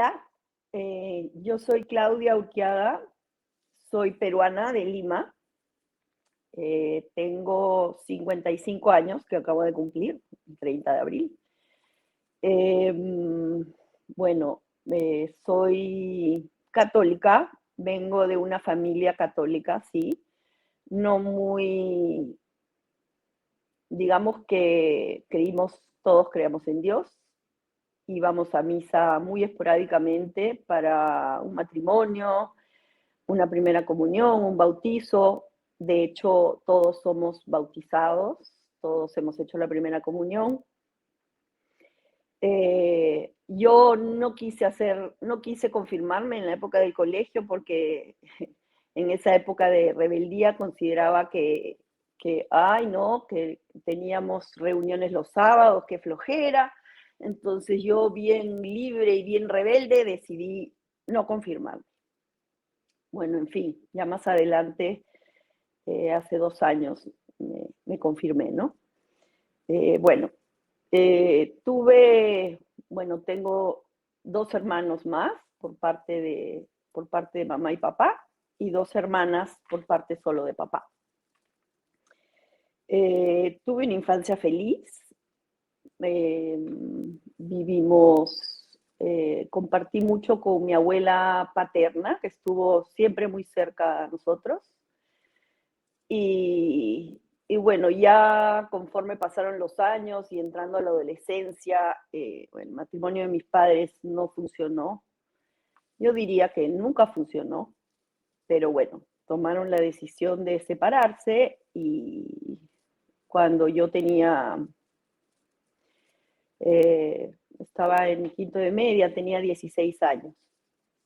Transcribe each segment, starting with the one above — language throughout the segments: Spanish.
Hola, yo soy Claudia Urquiaga, soy peruana de Lima, tengo 55 años que acabo de cumplir, el 30 de abril. Eh, bueno, soy católica, vengo de una familia católica, sí, no muy, digamos que todos creemos en Dios, íbamos a misa muy esporádicamente para un matrimonio, una primera comunión, un bautizo. De hecho, todos somos bautizados, todos hemos hecho la primera comunión. Yo no quise confirmarme en la época del colegio porque en esa época de rebeldía consideraba ay no, que teníamos reuniones los sábados, que flojera. Entonces yo bien libre y bien rebelde decidí no confirmarme. Bueno, en fin, ya más adelante, hace 2 años, me confirmé, ¿no? Bueno, tengo 2 hermanos más por parte de mamá y papá, y 2 hermanas por parte solo de papá. Tuve una infancia feliz, compartí mucho con mi abuela paterna, que estuvo siempre muy cerca a nosotros. Y bueno, ya conforme pasaron los años y entrando a la adolescencia, el matrimonio de mis padres no funcionó. Yo diría que nunca funcionó, pero bueno, tomaron la decisión de separarse y cuando yo estaba en quinto de media, tenía 16 años.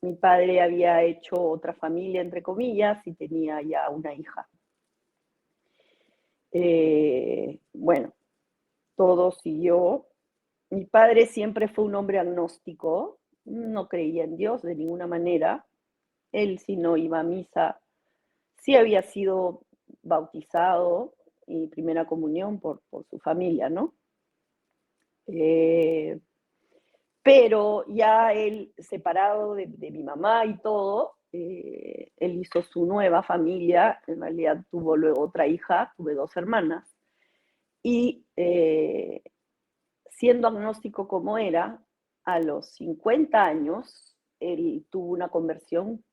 Mi padre había hecho otra familia, entre comillas, y tenía ya una hija. Bueno, todo siguió. Mi padre siempre fue un hombre agnóstico, no creía en Dios de ninguna manera. Él sí no iba a misa, sí había sido bautizado y primera comunión por su familia, ¿no? Pero ya él, separado de mi mamá y todo, él hizo su nueva familia, en realidad tuvo luego otra hija, tuve 2 hermanas, y siendo agnóstico como era, a los 50 años, él tuvo una conversión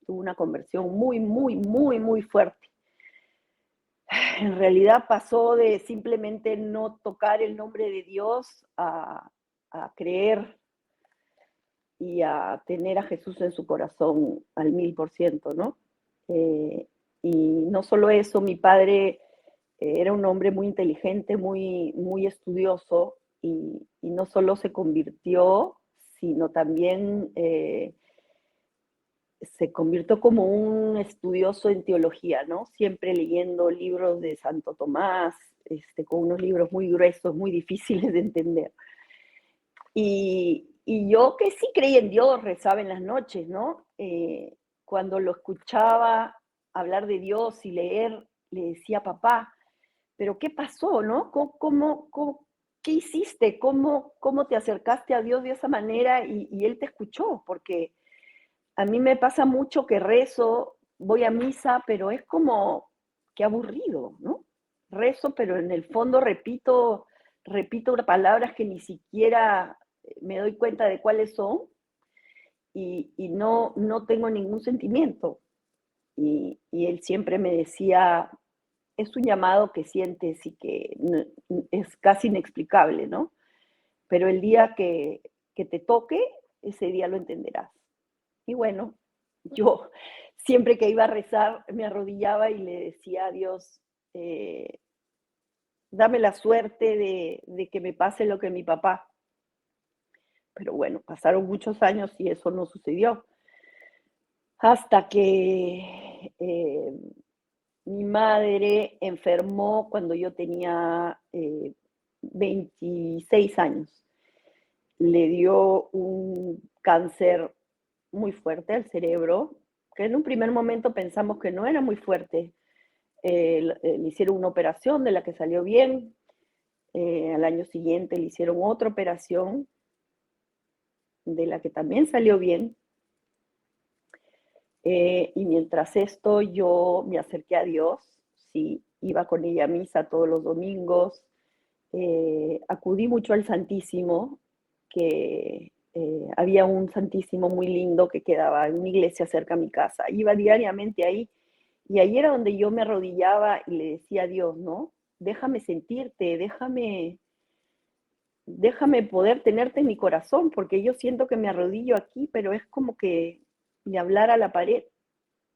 muy, muy, muy, muy fuerte. En realidad pasó de simplemente no tocar el nombre de Dios a creer y a tener a Jesús en su corazón al 1000%, ¿no? Y no solo eso, mi padre era un hombre muy inteligente, muy, muy estudioso, y no solo se convirtió, sino también se convirtió como un estudioso en teología, ¿no? Siempre leyendo libros de Santo Tomás, con unos libros muy gruesos, muy difíciles de entender. Y yo que sí creía en Dios, rezaba en las noches, ¿no? Cuando lo escuchaba hablar de Dios y leer, le decía, papá, pero ¿qué pasó, no? ¿Qué hiciste? ¿Cómo te acercaste a Dios de esa manera y Él te escuchó? Porque a mí me pasa mucho que rezo, voy a misa, pero es como, qué aburrido, ¿no? Rezo, pero en el fondo repito palabras que ni siquiera me doy cuenta de cuáles son y no tengo ningún sentimiento. Y él siempre me decía, es un llamado que sientes y que es casi inexplicable, ¿no? Pero el día que te toque, ese día lo entenderás. Y bueno, yo siempre que iba a rezar me arrodillaba y le decía a Dios, dame la suerte de que me pase lo que mi papá. Pero bueno, pasaron muchos años y eso no sucedió. Hasta que mi madre enfermó cuando yo tenía 26 años. Le dio un cáncer muy fuerte al cerebro, que en un primer momento pensamos que no era muy fuerte. Le hicieron una operación de la que salió bien. Al año siguiente le hicieron otra operación de la que también salió bien. Y mientras esto yo me acerqué a Dios, sí, iba con ella a misa todos los domingos, acudí mucho al Santísimo, que había un Santísimo muy lindo que quedaba en una iglesia cerca a mi casa. Iba diariamente ahí y ahí era donde yo me arrodillaba y le decía a Dios, ¿no? Déjame sentirte, déjame poder tenerte en mi corazón, porque yo siento que me arrodillo aquí, pero es como que le hablara a la pared,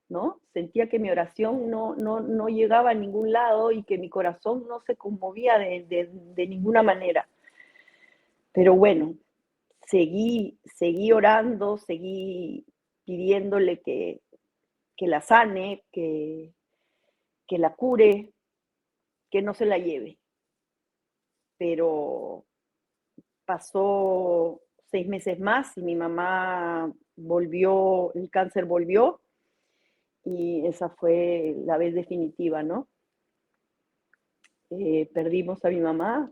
¿no? Sentía que mi oración no llegaba a ningún lado y que mi corazón no se conmovía de ninguna manera. Pero bueno, seguí orando, seguí pidiéndole que la sane, que la cure, que no se la lleve. Pero pasó 6 meses más y mi mamá volvió, el cáncer volvió y esa fue la vez definitiva, ¿no? Perdimos a mi mamá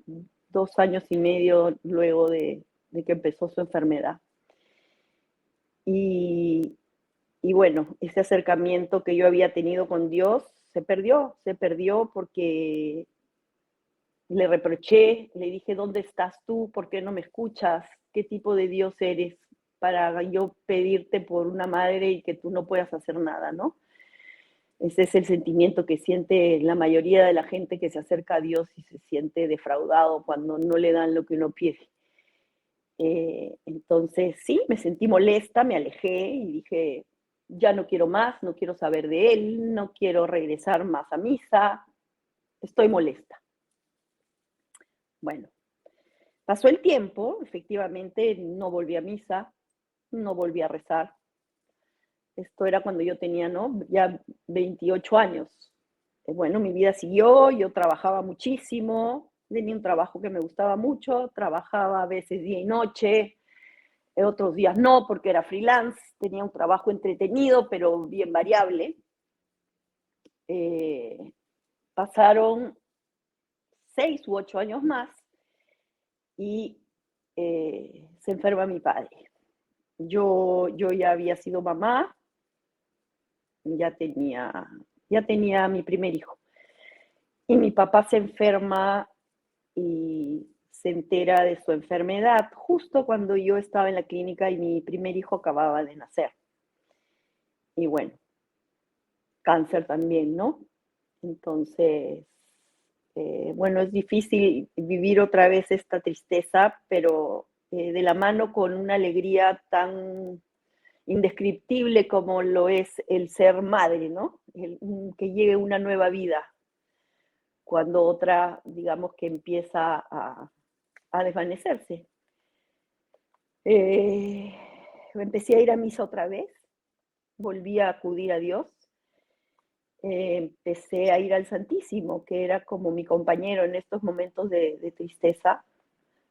2 años y medio luego de que empezó su enfermedad. Y, y bueno, ese acercamiento que yo había tenido con Dios se perdió porque le reproché, le dije, ¿dónde estás tú? ¿Por qué no me escuchas? ¿Qué tipo de Dios eres para yo pedirte por una madre y que tú no puedas hacer nada, ¿no? Ese es el sentimiento que siente la mayoría de la gente que se acerca a Dios y se siente defraudado cuando no le dan lo que uno pide. Entonces, sí, me sentí molesta, me alejé y dije, ya no quiero más, no quiero saber de él, no quiero regresar más a misa, estoy molesta. Bueno, pasó el tiempo, efectivamente no volví a misa, no volví a rezar. Esto era cuando yo tenía, ¿no? Ya 28 años. Bueno, mi vida siguió, yo trabajaba muchísimo, tenía un trabajo que me gustaba mucho, trabajaba a veces día y noche, otros días no, porque era freelance, tenía un trabajo entretenido, pero bien variable. Pasaron 6 u 8 años más y se enferma mi padre. Yo ya había sido mamá, ya tenía, ya tenía mi primer hijo. Y mi papá se enferma y se entera de su enfermedad justo cuando yo estaba en la clínica y mi primer hijo acababa de nacer. Y bueno, cáncer también, ¿no? Entonces, bueno, es difícil vivir otra vez esta tristeza, pero de la mano con una alegría tan indescriptible como lo es el ser madre, ¿no? Que llegue una nueva vida cuando otra, digamos, que empieza a desvanecerse. Empecé a ir a misa otra vez, volví a acudir a Dios, empecé a ir al Santísimo, que era como mi compañero en estos momentos de tristeza,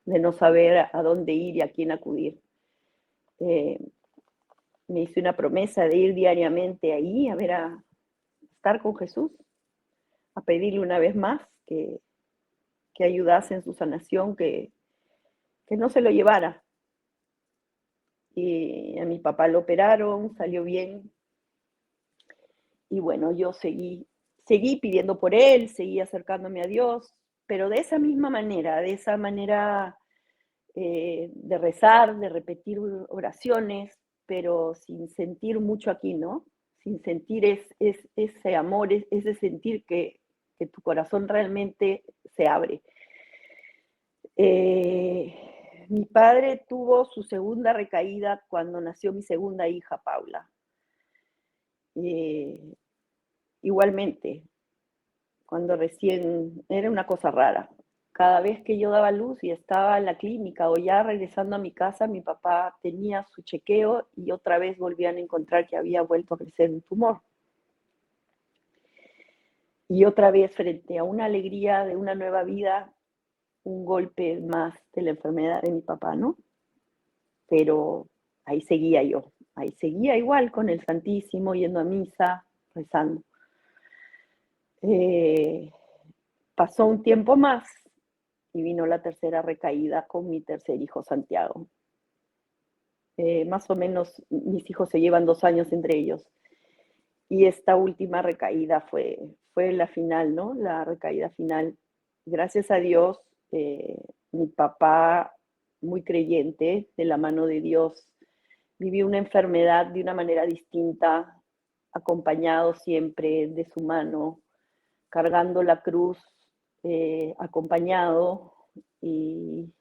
de no saber a dónde ir y a quién acudir. Me hice una promesa de ir diariamente ahí a ver a estar con Jesús, a pedirle una vez más que ayudase en su sanación, que no se lo llevara. Y a mi papá lo operaron, salió bien. Y bueno, yo seguí pidiendo por él, seguí acercándome a Dios, pero de esa misma manera, de esa manera de rezar, de repetir oraciones, pero sin sentir mucho aquí, ¿no? Sin sentir ese amor, ese sentir que tu corazón realmente se abre. Mi padre tuvo su segunda recaída cuando nació mi segunda hija, Paula. Eh, igualmente, cuando recién era una cosa rara. Cada vez que yo daba luz y estaba en la clínica o ya regresando a mi casa, mi papá tenía su chequeo y otra vez volvían a encontrar que había vuelto a crecer un tumor. Y otra vez, frente a una alegría de una nueva vida, un golpe más de la enfermedad de mi papá, ¿no? Pero ahí seguía yo, ahí seguía igual con el Santísimo, yendo a misa, rezando. Pasó un tiempo más y vino la tercera recaída con mi tercer hijo, Santiago. Más o menos mis hijos se llevan 2 años entre ellos. Y esta última recaída fue la final, ¿no? La recaída final. Gracias a Dios, mi papá, muy creyente, de la mano de Dios, vivió una enfermedad de una manera distinta, acompañado siempre de su mano, cargando la cruz, acompañado y,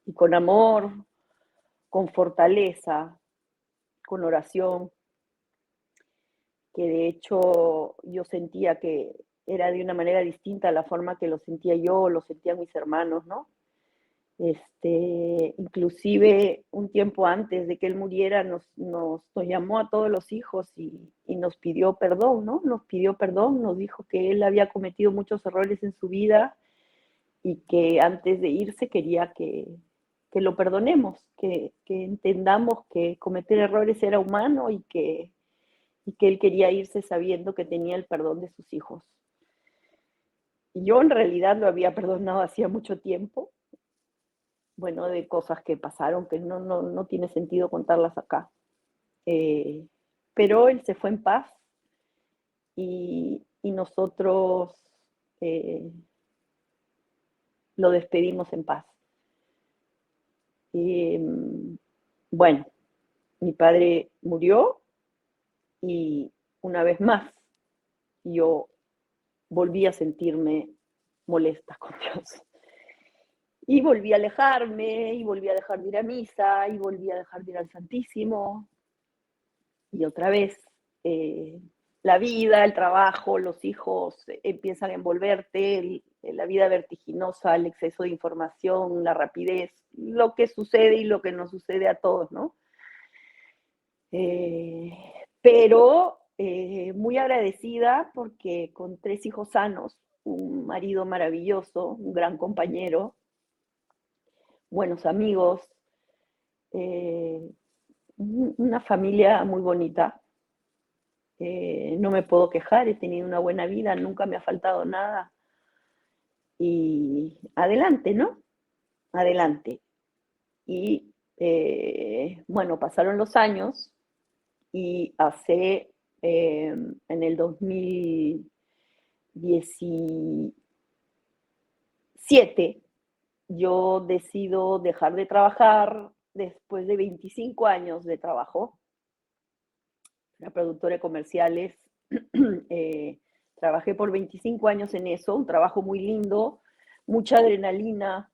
y con amor, con fortaleza, con oración, que de hecho yo sentía que era de una manera distinta a la forma que lo sentía yo, lo sentían mis hermanos, ¿no? Inclusive un tiempo antes de que él muriera nos llamó a todos los hijos y nos pidió perdón, ¿no? Nos pidió perdón, nos dijo que él había cometido muchos errores en su vida y que antes de irse quería que lo perdonemos, que entendamos que cometer errores era humano y que él quería irse sabiendo que tenía el perdón de sus hijos. Y yo en realidad lo había perdonado hacía mucho tiempo, bueno, de cosas que pasaron que no tiene sentido contarlas acá. Eh, pero él se fue en paz y nosotros eh, lo despedimos en paz. Eh, bueno, mi padre murió y una vez más yo volví a sentirme molesta con Dios. Y volví a alejarme, y volví a dejar de ir a misa, y volví a dejar de ir al Santísimo. Y otra vez, eh, la vida, el trabajo, los hijos empiezan a envolverte, la vida vertiginosa, el exceso de información, la rapidez, lo que sucede y lo que nos sucede a todos, ¿no? Eh, pero muy agradecida porque con 3 hijos sanos, un marido maravilloso, un gran compañero, buenos amigos, eh, una familia muy bonita. No me puedo quejar, he tenido una buena vida, nunca me ha faltado nada. Y adelante, ¿no? Adelante. Y bueno, pasaron los años y en el 2017, yo decido dejar de trabajar después de 25 años de trabajo. Era productora de comerciales. eh, Trabajé por 25 años en eso, un trabajo muy lindo, mucha adrenalina.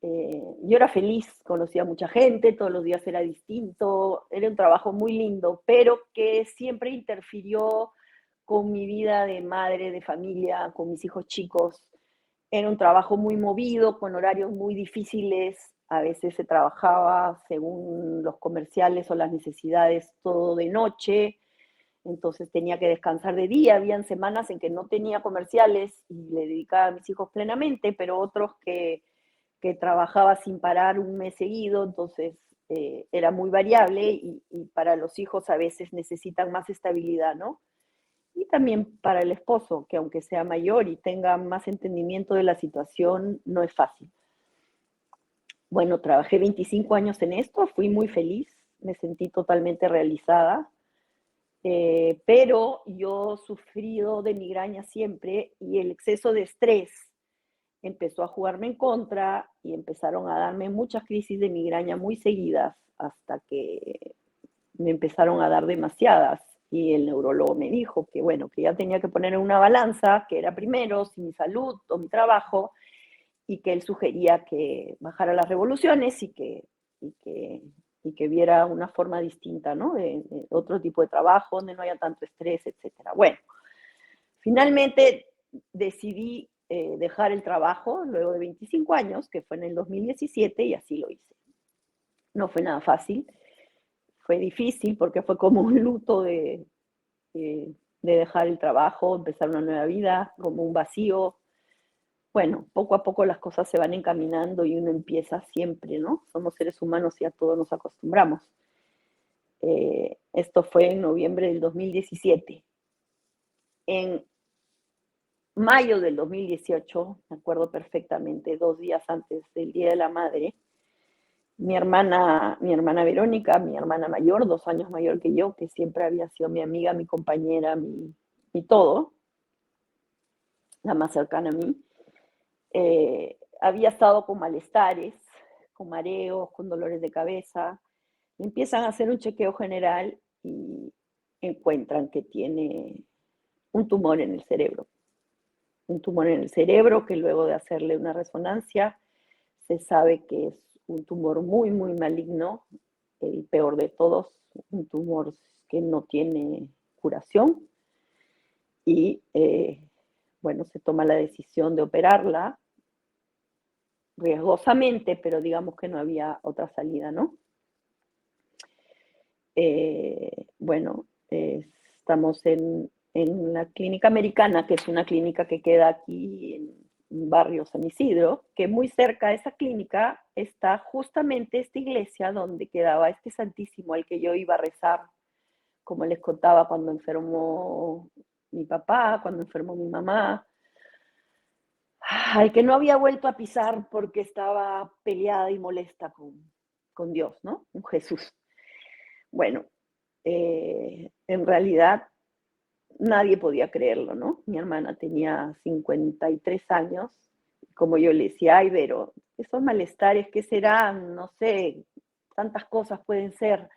Yo era feliz, conocía a mucha gente, todos los días era distinto, era un trabajo muy lindo, pero que siempre interfirió con mi vida de madre, de familia, con mis hijos chicos. Era un trabajo muy movido, con horarios muy difíciles. A veces se trabajaba según los comerciales o las necesidades todo de noche, entonces tenía que descansar de día. Habían semanas en que no tenía comerciales y le dedicaba a mis hijos plenamente, pero otros que trabajaba sin parar un mes seguido, entonces era muy variable y para los hijos a veces necesitan más estabilidad, ¿no? Y también para el esposo, que aunque sea mayor y tenga más entendimiento de la situación, no es fácil. Bueno, trabajé 25 años en esto, fui muy feliz, me sentí totalmente realizada, pero yo sufrido de migraña siempre y el exceso de estrés empezó a jugarme en contra y empezaron a darme muchas crisis de migraña muy seguidas hasta que me empezaron a dar demasiadas y el neurólogo me dijo que bueno, que ya tenía que poner en una balanza, que era primero si mi salud o mi trabajo, y que él sugería que bajara las revoluciones y que, y que viera una forma distinta, ¿no? De otro tipo de trabajo donde no haya tanto estrés, etcétera. Bueno, finalmente decidí dejar el trabajo luego de 25 años, que fue en el 2017, y así lo hice. No fue nada fácil, fue difícil porque fue como un luto de dejar el trabajo, empezar una nueva vida, como un vacío. Bueno, poco a poco las cosas se van encaminando y uno empieza siempre, ¿no? Somos seres humanos y a todos nos acostumbramos. Esto fue en noviembre del 2017. En mayo del 2018, me acuerdo perfectamente, 2 días antes del Día de la Madre, mi hermana Verónica, mi hermana mayor, 2 años mayor que yo, que siempre había sido mi amiga, mi compañera, mi todo, la más cercana a mí, había estado con malestares, con mareos, con dolores de cabeza. Empiezan a hacer un chequeo general y encuentran que tiene un tumor en el cerebro. Un tumor en el cerebro que luego de hacerle una resonancia se sabe que es un tumor muy, muy maligno, el peor de todos, un tumor que no tiene curación. Y bueno, se toma la decisión de operarla riesgosamente, pero digamos que no había otra salida, ¿no? Bueno, estamos en la clínica americana, que es una clínica que queda aquí en barrio San Isidro, que muy cerca de esa clínica está justamente esta iglesia donde quedaba este Santísimo al que yo iba a rezar, como les contaba, cuando enfermó mi papá, cuando enfermó mi mamá, al que no había vuelto a pisar porque estaba peleada y molesta con Dios, ¿no? Con Jesús. Bueno, en realidad nadie podía creerlo, ¿no? Mi hermana tenía 53 años, como yo le decía, ay, Vero, esos malestares, ¿qué serán? No sé, tantas cosas pueden ser,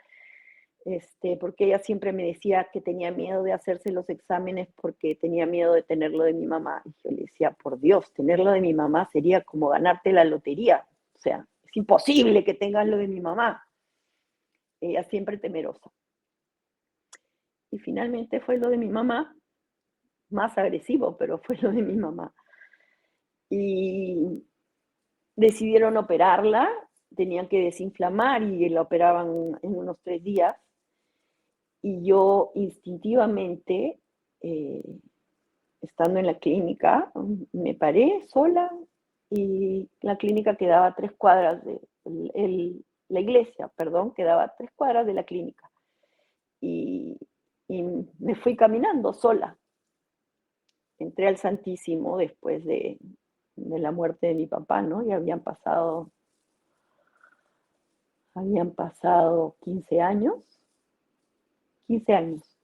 porque ella siempre me decía que tenía miedo de hacerse los exámenes porque tenía miedo de tenerlo de mi mamá. Y yo le decía, por Dios, tenerlo de mi mamá sería como ganarte la lotería, o sea, es imposible que tengas lo de mi mamá. Ella siempre temerosa. Y finalmente fue lo de mi mamá, más agresivo, pero fue lo de mi mamá. Y decidieron operarla, tenían que desinflamar y la operaban en unos 3 días. Y yo instintivamente, estando en la clínica, me paré sola y la clínica quedaba a 3 cuadras de la iglesia, perdón, quedaba a 3 cuadras de la clínica. Y, y me fui caminando sola. Entré al Santísimo después de la muerte de mi papá, ¿no? Y habían pasado 15 años, 15 años.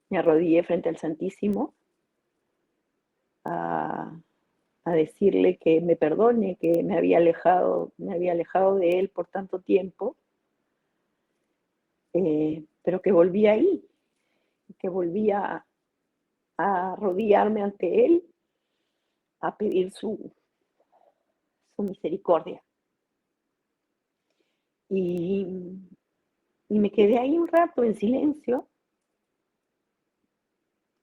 Me arrodillé frente al Santísimo a, a decirle que me perdone, que me había alejado de él por tanto tiempo, pero que volvía ahí, que volvía a arrodillarme ante él, a pedir su misericordia. Y, y me quedé ahí un rato en silencio,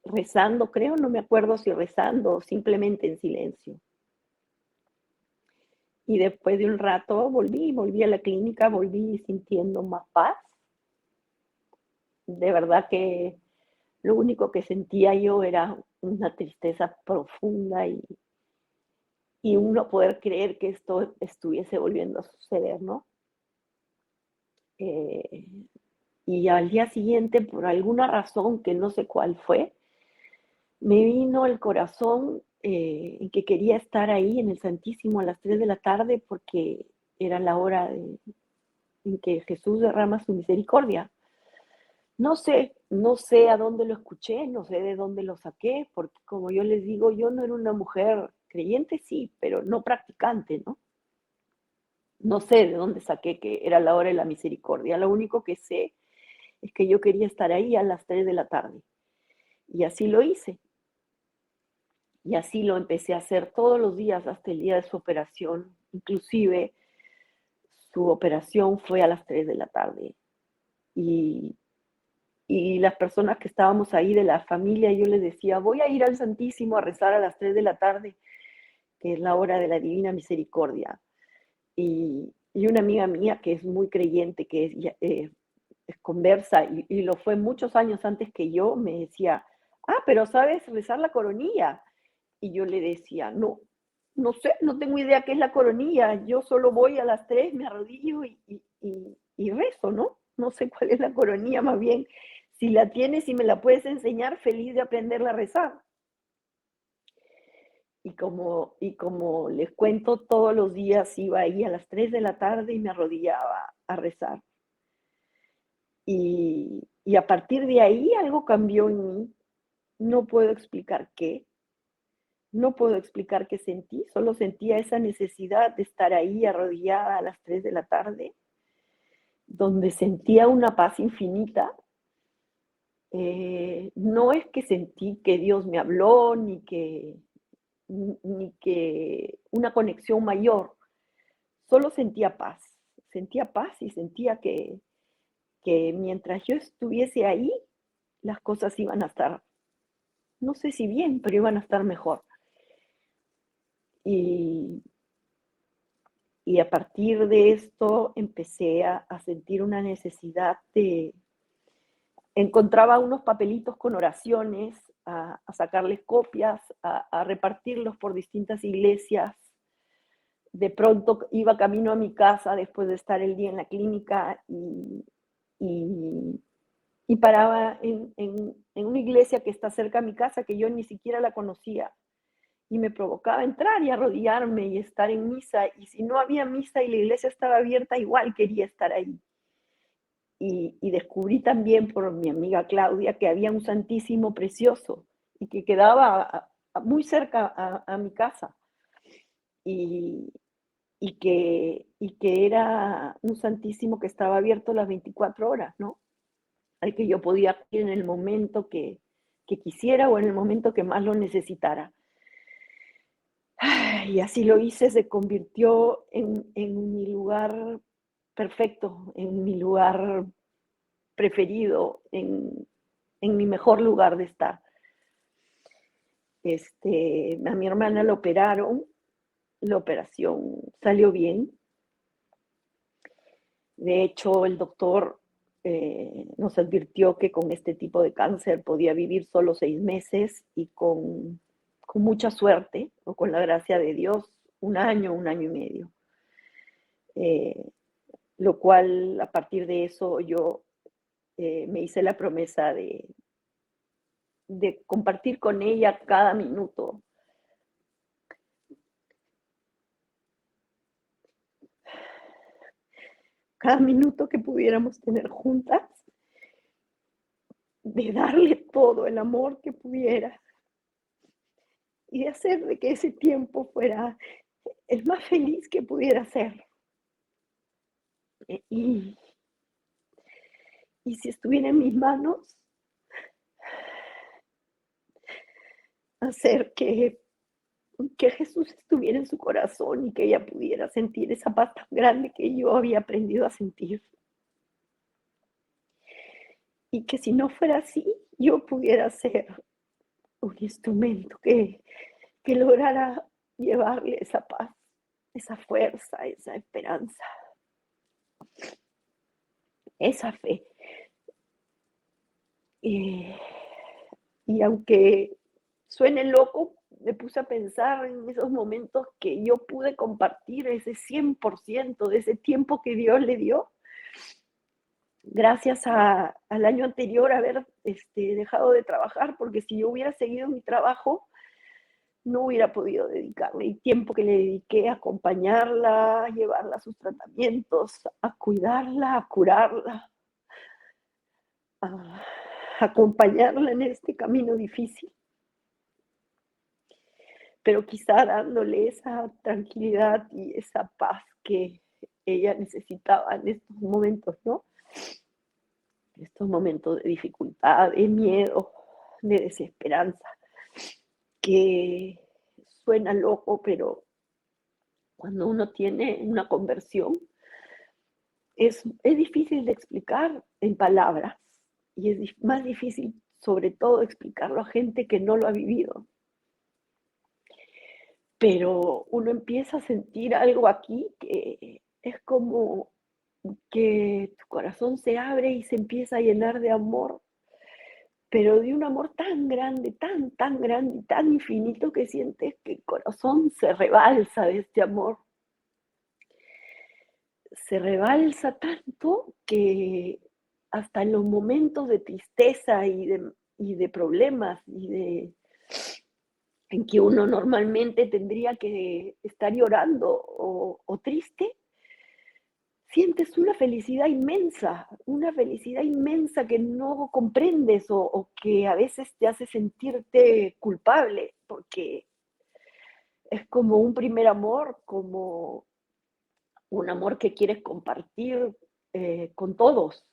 rezando, creo, no me acuerdo si rezando o simplemente en silencio. Y después de un rato volví a la clínica, volví sintiendo más paz. De verdad que lo único que sentía yo era una tristeza profunda y un no poder creer que esto estuviese volviendo a suceder, ¿no? Eh, y al día siguiente, por alguna razón que no sé cuál fue, me vino al corazón en que quería estar ahí en el Santísimo a las 3 de la tarde porque era la hora en que Jesús derrama su misericordia. No sé a dónde lo escuché, no sé de dónde lo saqué, porque como yo les digo, yo no era una mujer creyente, sí, pero no practicante, ¿no? No sé de dónde saqué que era la hora de la misericordia. Lo único que sé es que yo quería estar ahí a las 3 de la tarde. Y así lo hice. Y así lo empecé a hacer todos los días hasta el día de su operación. Inclusive su operación fue a las 3 de la tarde. Y, y las personas que estábamos ahí de la familia, yo les decía, voy a ir al Santísimo a rezar a las 3 de la tarde, que es la hora de la Divina Misericordia. Y una amiga mía que es muy creyente, que es conversa y lo fue muchos años antes que yo, me decía, pero ¿sabes rezar la coronilla? Y yo le decía, no, no sé, no tengo idea qué es la coronilla, yo solo voy a las 3, me arrodillo y rezo, ¿no? No sé cuál es la coronilla, más bien, si la tienes y me la puedes enseñar, feliz de aprenderla a rezar. como les cuento, todos los días iba ahí a las 3 de la tarde y me arrodillaba a rezar. Y a partir de ahí algo cambió en mí. No puedo explicar qué, no puedo explicar qué sentí, solo sentía esa necesidad de estar ahí arrodillada a las 3 de la tarde, donde sentía una paz infinita. No es que sentí que Dios me habló, ni que una conexión mayor, solo sentía paz y sentía que mientras yo estuviese ahí, las cosas iban a estar, no sé si bien, pero iban a estar mejor. Y, y a partir de esto empecé a sentir una necesidad de, encontraba unos papelitos con oraciones, a sacarles copias, a repartirlos por distintas iglesias. De pronto iba camino a mi casa después de estar el día en la clínica y, y paraba en una iglesia que está cerca de mi casa, que yo ni siquiera la conocía, y me provocaba entrar y arrodillarme y estar en misa, y si no había misa y la iglesia estaba abierta, igual quería estar ahí. Y descubrí también por mi amiga Claudia que había un Santísimo precioso y que quedaba muy cerca a mi casa. Y, y que era un Santísimo que estaba abierto las 24 horas, ¿no? Al que yo podía ir en el momento que quisiera o en el momento que más lo necesitara. Y así lo hice, se convirtió en mi lugar perfecto, en mi lugar preferido, en mi mejor lugar de estar. A mi hermana la operaron, la operación salió bien. De hecho, el doctor nos advirtió que con este tipo de cáncer podía vivir solo 6 meses y con mucha suerte o con la gracia de Dios, un año y medio. Lo cual, a partir de eso, yo me hice la promesa de compartir con ella cada minuto que pudiéramos tener juntas, de darle todo el amor que pudiera y de hacer de que ese tiempo fuera el más feliz que pudiera ser. Y, y si estuviera en mis manos, hacer que Jesús estuviera en su corazón y que ella pudiera sentir esa paz tan grande que yo había aprendido a sentir. Y que si no fuera así, yo pudiera ser un instrumento que lograra llevarle esa paz, esa fuerza, esa esperanza, esa fe. Y aunque suene loco, me puse a pensar en esos momentos que yo pude compartir ese 100% de ese tiempo que Dios le dio, gracias al año anterior haber dejado de trabajar, porque si yo hubiera seguido mi trabajo, no hubiera podido dedicarle el tiempo que le dediqué a acompañarla, a llevarla a sus tratamientos, a cuidarla, a curarla, a acompañarla en este camino difícil, pero quizá dándole esa tranquilidad y esa paz que ella necesitaba en estos momentos, ¿no? Estos momentos de dificultad, de miedo, de desesperanza, que suena loco, pero cuando uno tiene una conversión, es difícil de explicar en palabras y es más difícil sobre todo explicarlo a gente que no lo ha vivido. Pero uno empieza a sentir algo aquí que es como que tu corazón se abre y se empieza a llenar de amor, pero de un amor tan grande, tan grande y tan infinito que sientes que el corazón se rebalsa de este amor. Se rebalsa tanto que hasta en los momentos de tristeza y de problemas en que uno normalmente tendría que estar llorando o triste, sientes una felicidad inmensa que no comprendes o que a veces te hace sentirte culpable, porque es como un primer amor, como un amor que quieres compartir con todos,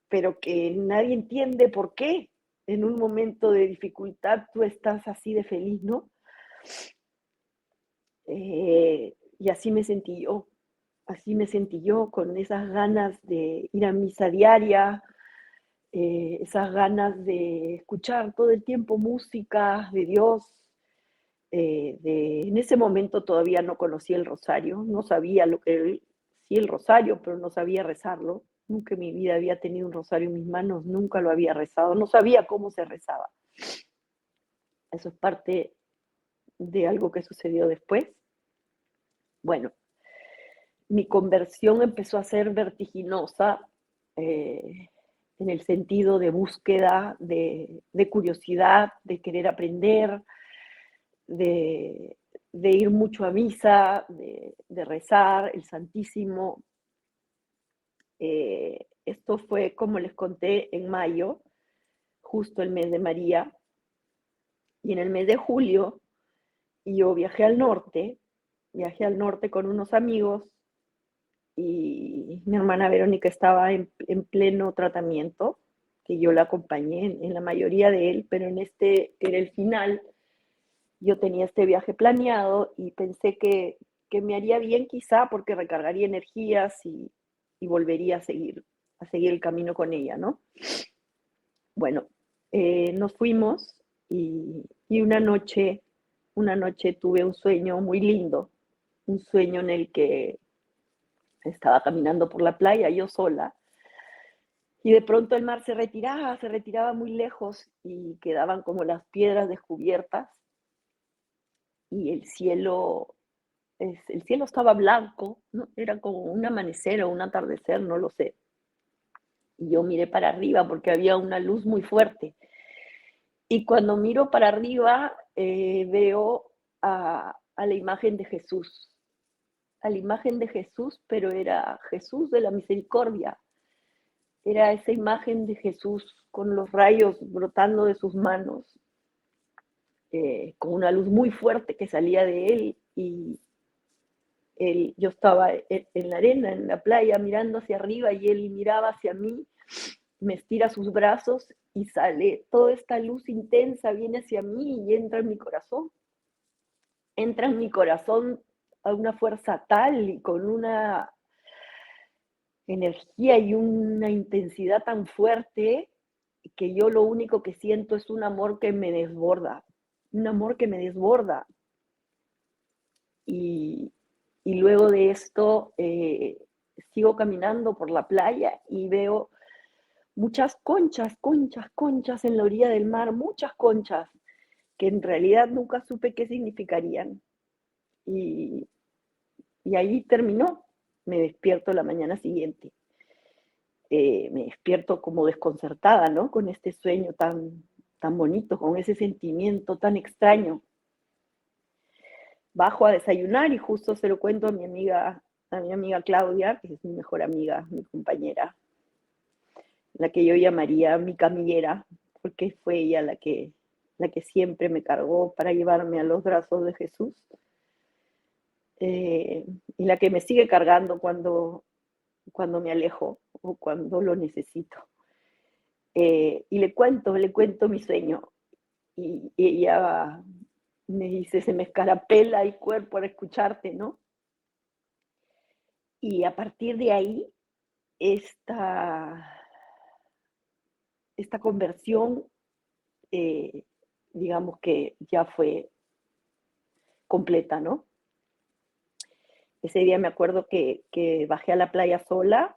pero que nadie entiende por qué en un momento de dificultad tú estás así de feliz, ¿no? Y así me sentí yo con esas ganas de ir a misa diaria, esas ganas de escuchar todo el tiempo música de Dios. En ese momento todavía no conocía el rosario, no sabía lo que sí el rosario, pero no sabía rezarlo. Nunca en mi vida había tenido un rosario en mis manos, nunca lo había rezado, no sabía cómo se rezaba. Eso es parte de algo que sucedió después. Bueno, mi conversión empezó a ser vertiginosa eh, en el sentido de búsqueda, de curiosidad, de querer aprender, de, de ir mucho a misa, de rezar el Santísimo. Esto fue, como les conté, en mayo, justo el mes de María, y en el mes de julio yo viajé al norte con unos amigos y mi hermana Verónica estaba en pleno tratamiento, que yo la acompañé en la mayoría de él, pero en este era el final. Yo tenía este viaje planeado y pensé que me haría bien quizá porque recargaría energías y volvería a seguir el camino con ella, ¿no? Bueno, nos fuimos y una noche tuve un sueño muy lindo, un sueño en el que estaba caminando por la playa yo sola y de pronto el mar se retiraba muy lejos y quedaban como las piedras descubiertas y el cielo estaba blanco, ¿no? Era como un amanecer o un atardecer, no lo sé. Y yo miré para arriba porque había una luz muy fuerte. Y cuando miro para arriba, veo a la imagen de Jesús, a la imagen de Jesús, pero era Jesús de la misericordia. Era esa imagen de Jesús con los rayos brotando de sus manos, con una luz muy fuerte que salía de él yo estaba en la arena, en la playa, mirando hacia arriba y él miraba hacia mí, me estira sus brazos y sale toda esta luz intensa, viene hacia mí y entra en mi corazón a una fuerza tal y con una energía y una intensidad tan fuerte que yo lo único que siento es un amor que me desborda, un amor que me desborda. Y, y luego de esto sigo caminando por la playa y veo muchas conchas en la orilla del mar, muchas conchas que en realidad nunca supe qué significarían. Y, y ahí terminó. Me despierto la mañana siguiente. Me despierto como desconcertada, ¿no? Con este sueño tan bonito, con ese sentimiento tan extraño. Bajo a desayunar y justo se lo cuento a mi amiga Claudia, que es mi mejor amiga, mi compañera, la que yo llamaría mi camillera, porque fue ella la que siempre me cargó para llevarme a los brazos de Jesús, y la que me sigue cargando cuando me alejo o cuando lo necesito. Y le cuento mi sueño, y ella me dice, se me escarapela el cuerpo al escucharte, ¿no? Y a partir de ahí, esta, esta conversión, eh, digamos que ya fue completa, ¿no? Ese día me acuerdo que bajé a la playa sola,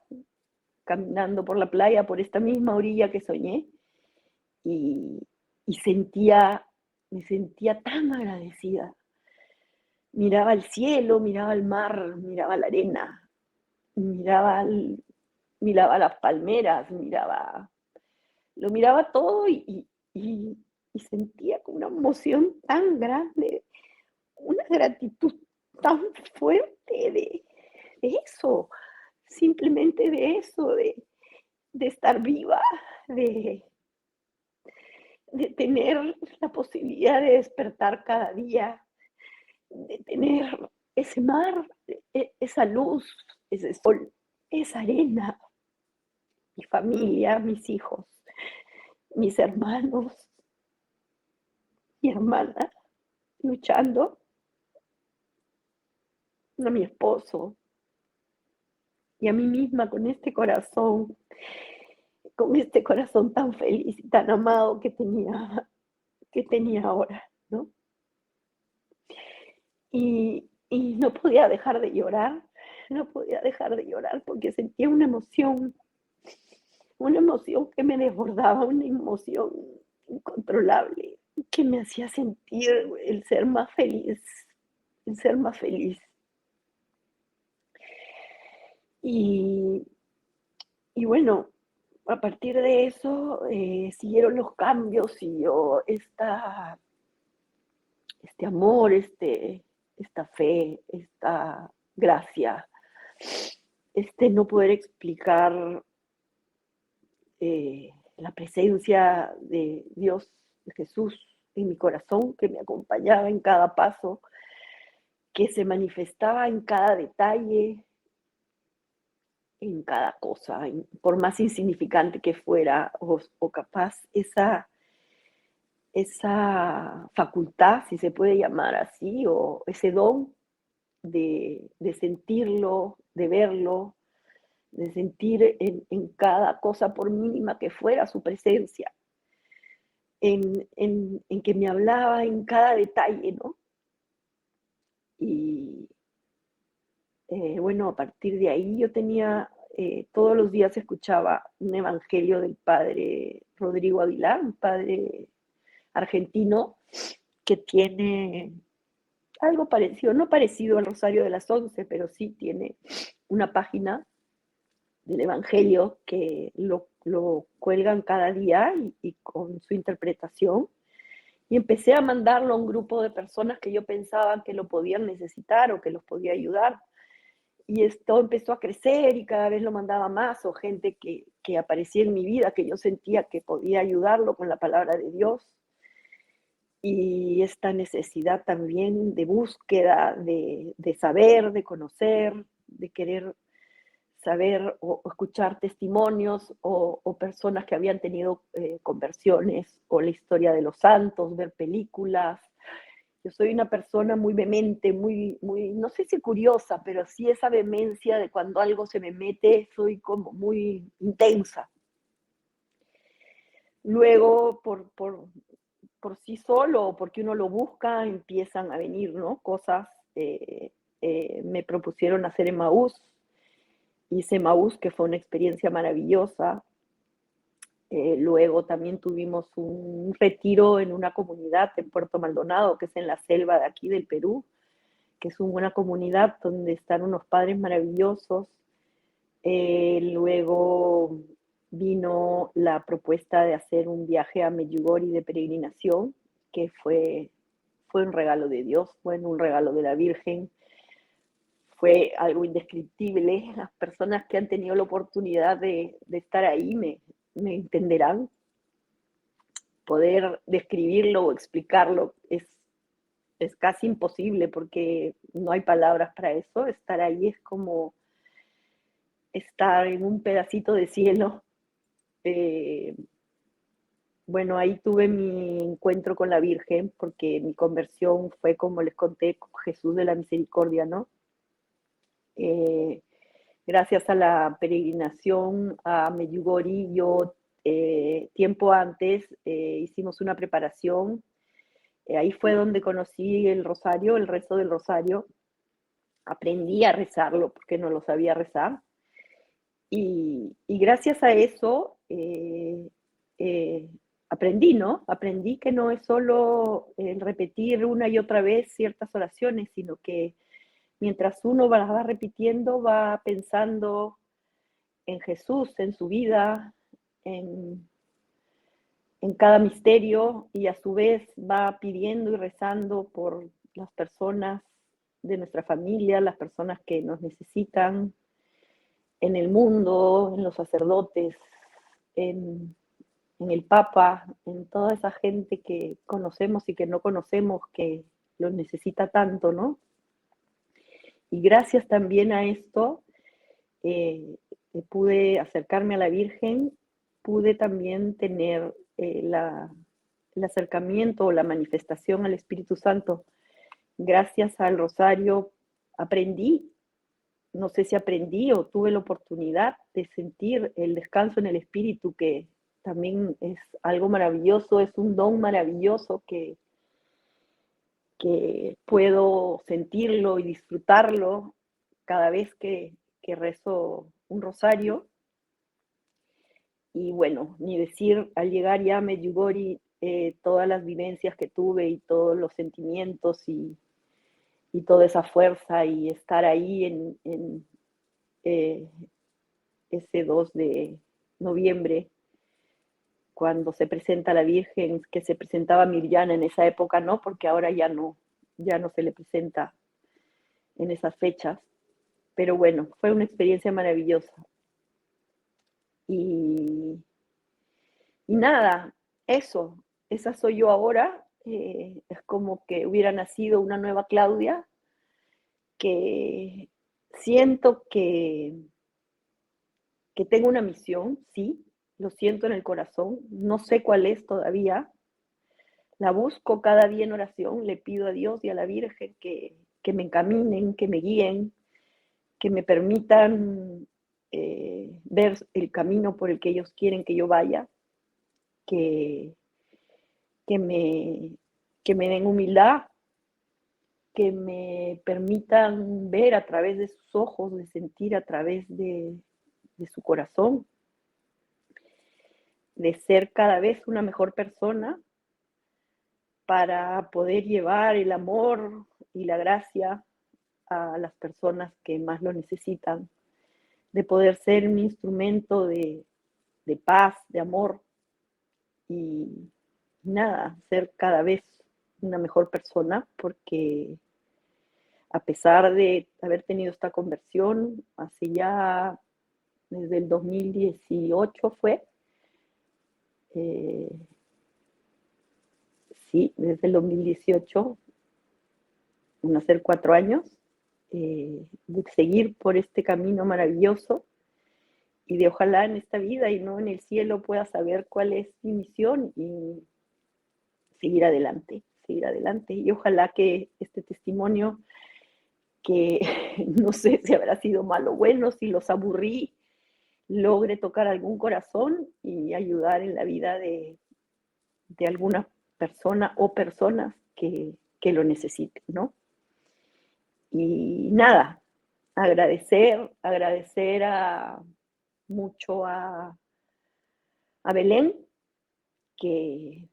caminando por la playa, por esta misma orilla que soñé, y, y me sentía tan agradecida. Miraba el cielo, miraba el mar, miraba la arena, miraba, miraba las palmeras, lo miraba todo y y sentía como una emoción tan grande, una gratitud tan fuerte de eso, simplemente de eso, de estar viva, de, de tener la posibilidad de despertar cada día, de tener ese mar, esa luz, ese sol, esa arena, mi familia, mis hijos, mis hermanos, mi hermana luchando, a mi esposo y a mí misma con este corazón tan feliz y tan amado que tenía ahora, ¿no? Y no podía dejar de llorar, no podía dejar de llorar porque sentía una emoción que me desbordaba, una emoción incontrolable, que me hacía sentir el ser más feliz, el ser más feliz. Y, y bueno, a partir de eso siguieron los cambios, siguió este amor, esta fe, esta gracia, este no poder explicar la presencia de Dios, de Jesús en mi corazón, que me acompañaba en cada paso, que se manifestaba en cada detalle, en cada cosa, por más insignificante que fuera, o capaz esa facultad, si se puede llamar así, o ese don de sentirlo, de verlo, de sentir en cada cosa, por mínima que fuera, su presencia, en que me hablaba en cada detalle, ¿no? Y bueno, a partir de ahí yo tenía, todos los días escuchaba un evangelio del padre Rodrigo Aguilar, un padre argentino que tiene algo parecido, no parecido al Rosario de las Once, pero sí tiene una página del Evangelio que lo cuelgan cada día y con su interpretación. Y empecé a mandarlo a un grupo de personas que yo pensaba que lo podían necesitar o que los podía ayudar. Y esto empezó a crecer y cada vez lo mandaba más, o gente que aparecía en mi vida, que yo sentía que podía ayudarlo con la palabra de Dios. Y esta necesidad también de búsqueda, de saber, de conocer, de querer saber o escuchar testimonios o personas que habían tenido conversiones o la historia de los santos, ver películas. Yo soy una persona muy vehemente, muy, no sé si curiosa, pero sí esa vehemencia de cuando algo se me mete, soy como muy intensa. Luego, por sí solo o porque uno lo busca, empiezan a venir, ¿no? Cosas, me propusieron hacer Emaús, hice Emaús, que fue una experiencia maravillosa. Luego también tuvimos un retiro en una comunidad en Puerto Maldonado, que es en la selva de aquí del Perú, que es una comunidad donde están unos padres maravillosos. Luego vino la propuesta de hacer un viaje a Medjugorje de peregrinación, que fue un regalo de Dios, fue un regalo de la Virgen, fue algo indescriptible. Las personas que han tenido la oportunidad de estar ahí me entenderán. Poder describirlo o explicarlo es casi imposible porque no hay palabras para eso. Estar ahí es como estar en un pedacito de cielo. Eh, bueno, ahí tuve mi encuentro con la Virgen porque mi conversión fue, como les conté, con Jesús de la Misericordia, ¿no? Eh, Gracias a la peregrinación a Medjugorje, yo tiempo antes hicimos una preparación. Ahí fue donde conocí el rosario, el rezo del rosario. Aprendí a rezarlo porque no lo sabía rezar. Y gracias a eso eh, aprendí, ¿no? Aprendí que no es solo el repetir una y otra vez ciertas oraciones, sino que mientras uno las va repitiendo, va pensando en Jesús, en su vida, en, en cada misterio y a su vez va pidiendo y rezando por las personas de nuestra familia, las personas que nos necesitan en el mundo, en los sacerdotes, en el Papa, en toda esa gente que conocemos y que no conocemos, que los necesita tanto, ¿no? Y gracias también a esto, pude acercarme a la Virgen, pude también tener el acercamiento o la manifestación al Espíritu Santo. Gracias al rosario aprendí, no sé si aprendí o tuve la oportunidad de sentir el descanso en el Espíritu, que también es algo maravilloso, es un don maravilloso que puedo sentirlo y disfrutarlo cada vez que rezo un rosario. Y bueno, ni decir, al llegar ya a Medjugorje, todas las vivencias que tuve y todos los sentimientos y toda esa fuerza y estar ahí en ese 2 de noviembre, cuando se presenta la Virgen, que se presentaba Mirjana en esa época, no, porque ahora ya no se le presenta en esas fechas. Pero bueno, fue una experiencia maravillosa. Y nada, esa soy yo ahora. Es como que hubiera nacido una nueva Claudia, que siento que tengo una misión, sí, lo siento en el corazón, no sé cuál es todavía, la busco cada día en oración, le pido a Dios y a la Virgen que me encaminen, que me guíen, que me permitan ver el camino por el que ellos quieren que yo vaya, que, que, me, que me den humildad, que me permitan ver a través de sus ojos, de sentir a través de su corazón, de ser cada vez una mejor persona para poder llevar el amor y la gracia a las personas que más lo necesitan, de poder ser un instrumento de paz, de amor y nada, ser cada vez una mejor persona, porque a pesar de haber tenido esta conversión, hace ya desde el 2018 fue, eh, sí, desde el 2018, van a ser 4 años, de seguir por este camino maravilloso y de ojalá en esta vida y no en el cielo pueda saber cuál es mi misión y seguir adelante, seguir adelante. Y ojalá que este testimonio, que no sé si habrá sido malo o bueno, si los aburrí, logre tocar algún corazón y ayudar en la vida de alguna persona o personas que lo necesiten, ¿no? Y nada, agradecer mucho a Belén, que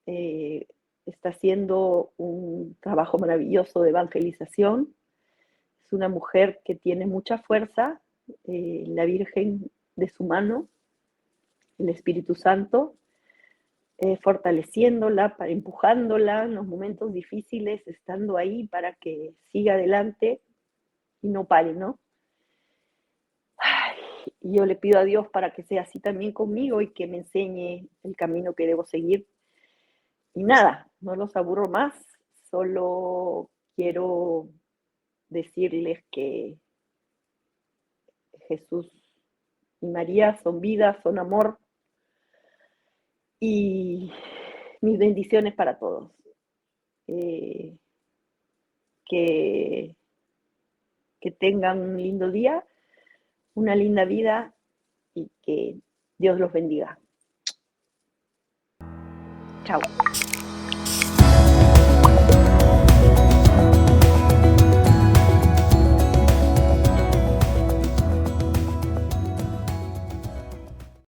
está haciendo un trabajo maravilloso de evangelización. Es una mujer que tiene mucha fuerza, la Virgen de su mano, el Espíritu Santo, fortaleciéndola, empujándola en los momentos difíciles, estando ahí para que siga adelante y no pare, ¿no? Ay, y yo le pido a Dios para que sea así también conmigo y que me enseñe el camino que debo seguir. Y nada, no los aburro más, solo quiero decirles que Jesús y María son vida, son amor y mis bendiciones para todos. Que, que tengan un lindo día, una linda vida y que Dios los bendiga. Chao.